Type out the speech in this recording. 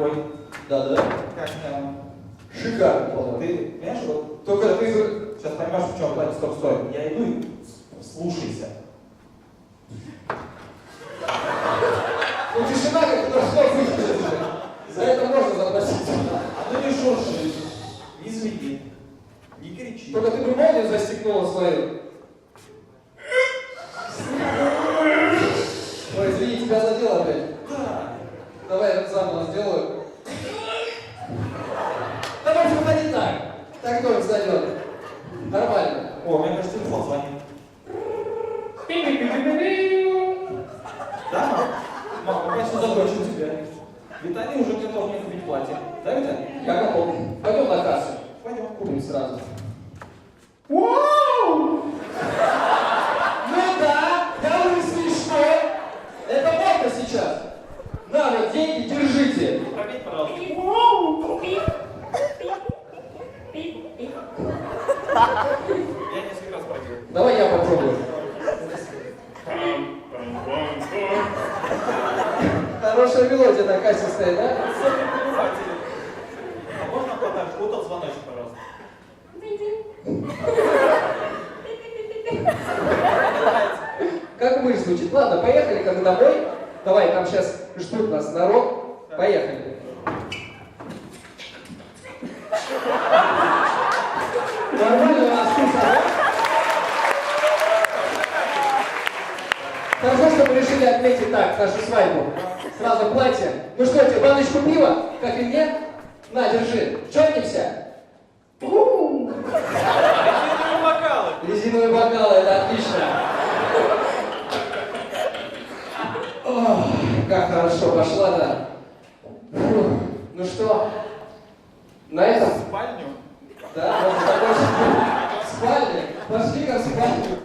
какой? Да. Как прямо? Шикарно, по-моему. Ты, понимаешь, вот Только ты... сейчас поймешь, в чем платье, стоп, стой. Я иду и слушайся. Ну тишина как-то должна выключить уже. За это можно заплатить. А ты не шурши, не зведи, не кричи. Только ты бы молнию застегнула свою. Ой, извини, тебя задел опять. Да. Давай я заново сделаю. Да в общем-то не так. Так тоже зайдет. Нормально. О, мне кажется, телефон звонит. Да, мам? Мам, мы почти закончим тебя. Виталий уже готов мне купить платье. Да, Виталий? Я готов. Пойдем на кассу. Пойдем. Купим сразу. Вау! Ну да, я смешно. Это модно сейчас. На, вот деньги, держите. Пробей, пожалуйста. Я несколько раз пробил. Давай я попробую. Хорошая мелодия на кассе стоит, да? А можно подать? Вот тот звоночек, пожалуйста. Как мышь звучит. Ладно, поехали ко мне домой. Давай, там сейчас ждут нас народ. Поехали. Нормально у нас вкусно, да? Хорошо, что мы решили отметить так нашу свадьбу. Сразу платье. Ну что, тебе баночку пива, как и мне? На, держи. Чокнемся? Резиновые бокалы. Резиновые бокалы, это отлично. Ох, как хорошо пошла-то. Ну что, на этом? В спальню. Да, можно закончить. В спальне. Пошли-ка в спальню.